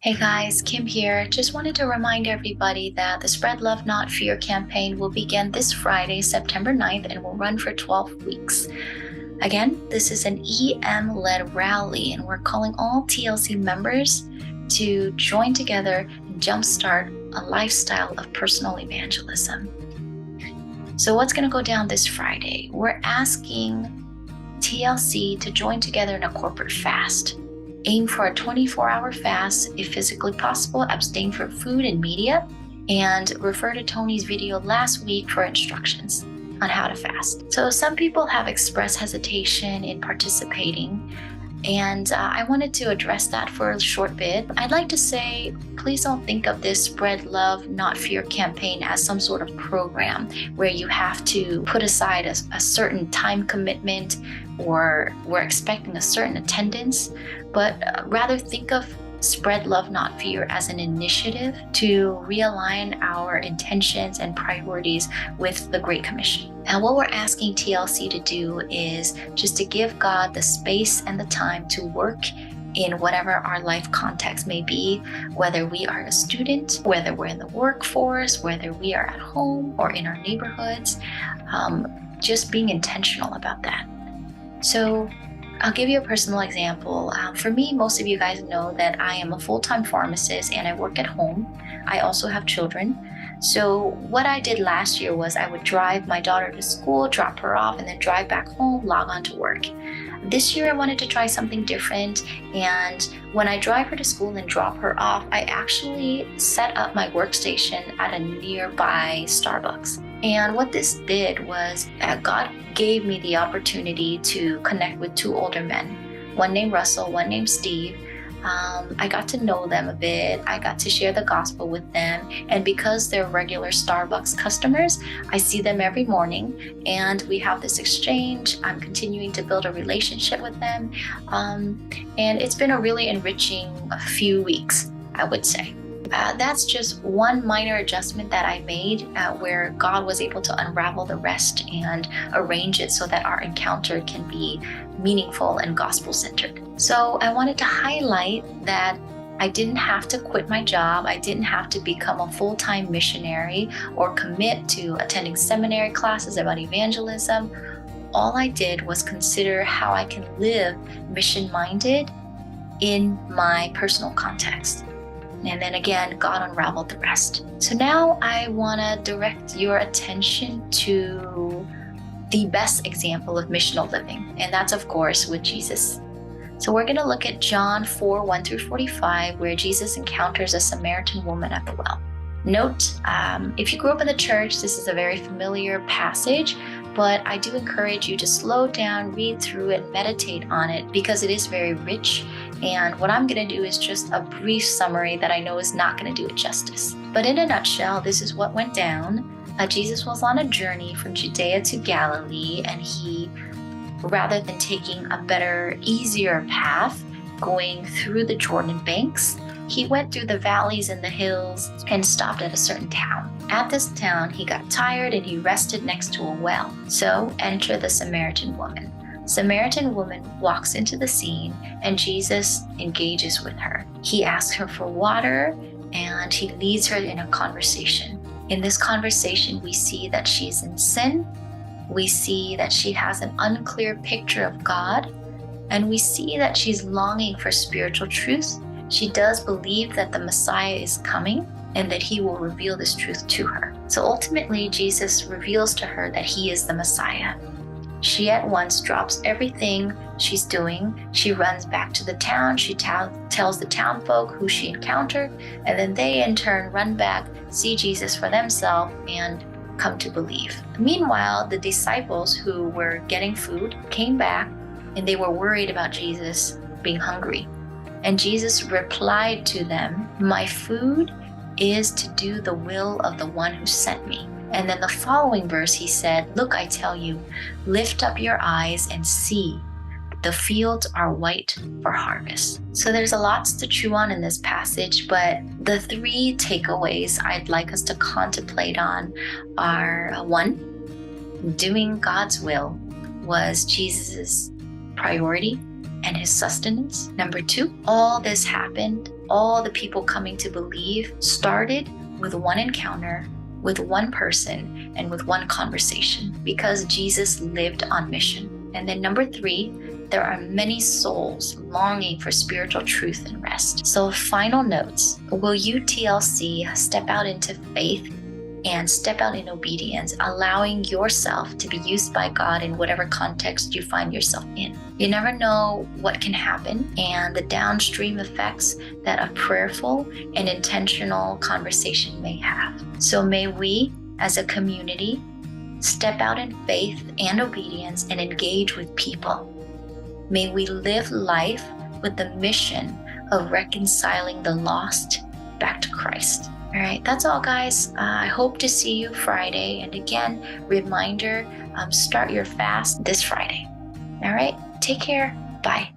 Hey guys, Kim here. Just wanted to remind everybody that the Spread Love Not Fear campaign will begin this Friday, September 9th, and will run for 12 weeks. Again, this is an EM-led rally, and we're calling all TLC members to join together and jumpstart a lifestyle of personal evangelism. So what's going to go down this Friday? We're asking TLC to join together in a corporate fast. Aim for a 24-hour fast, if physically possible, abstain from food and media, and refer to Tony's video last week for instructions on how to fast. So some people have expressed hesitation in participating, and I wanted to address that for a short bit. I'd like to say, please don't think of this Spread Love Not Fear campaign as some sort of program where you have to put aside a certain time commitment or we're expecting a certain attendance, but rather think of Spread Love Not Fear as an initiative to realign our intentions and priorities with the Great Commission. And what we're asking TLC to do is just to give God the space and the time to work in whatever our life context may be, whether we are a student, whether we're in the workforce, whether we are at home or in our neighborhoods, just being intentional about that. So I'll give you a personal example. For me, most of you guys know that I am a full-time pharmacist and I work at home. I also have children. So what I did last year was I would drive my daughter to school, drop her off, and then drive back home, log on to work. This year I wanted to try something different, and when I drive her to school and drop her off, I actually set up my workstation at a nearby Starbucks. And what this did was God gave me the opportunity to connect with two older men, one named Russell, one named Steve. I got to know them a bit. I got to share the gospel with them. And because they're regular Starbucks customers, I see them every morning and we have this exchange. I'm continuing to build a relationship with them. And it's been a really enriching few weeks, I would say. That's just one minor adjustment that I made where God was able to unravel the rest and arrange it so that our encounter can be meaningful and gospel-centered. So I wanted to highlight that I didn't have to quit my job. I didn't have to become a full-time missionary or commit to attending seminary classes about evangelism. All I did was consider how I can live mission-minded in my personal context. And then again, God unraveled the rest. So now I want to direct your attention to the best example of missional living, and that's of course with Jesus. So we're going to look at John 4:1-45, where Jesus encounters a Samaritan woman at the well. Note, if you grew up in the church, this is a very familiar passage, but I do encourage you to slow down, read through it, meditate on it, because it is very rich. And what I'm going to do is just a brief summary that I know is not going to do it justice. But in a nutshell, this is what went down. Jesus was on a journey from Judea to Galilee, and he, rather than taking a better, easier path, going through the Jordan banks, he went through the valleys and the hills and stopped at a certain town. At this town, he got tired and he rested next to a well. So enter the Samaritan woman. Samaritan woman walks into the scene and Jesus engages with her. He asks her for water and he leads her in a conversation. In this conversation, we see that she's in sin. We see that she has an unclear picture of God. And we see that she's longing for spiritual truth. She does believe that the Messiah is coming and that he will reveal this truth to her. So ultimately, Jesus reveals to her that he is the Messiah. She at once drops everything she's doing. She runs back to the town. She tells the town folk who she encountered, and then they in turn run back, see Jesus for themselves, and come to believe. Meanwhile, the disciples who were getting food came back, and they were worried about Jesus being hungry. And Jesus replied to them, "My food is to do the will of the one who sent me." And then the following verse, he said, "Look, I tell you, lift up your eyes and see. The fields are white for harvest." So there's a lot to chew on in this passage, but the three takeaways I'd like us to contemplate on are, one, doing God's will was Jesus's priority and his sustenance. Number two, all this happened all the people coming to believe started with one encounter, with one person, and with one conversation, because Jesus lived on mission. And then number 3, there are many souls longing for spiritual truth and rest. So final notes, will you TLC step out into faith and step out in obedience, allowing yourself to be used by God in whatever context you find yourself in? You never know what can happen and the downstream effects that a prayerful and intentional conversation may have. So may we, as a community, step out in faith and obedience and engage with people. May we live life with the mission of reconciling the lost back to Christ. All right, that's all, guys. I hope to see you Friday. And again, reminder, start your fast this Friday. All right, take care. Bye.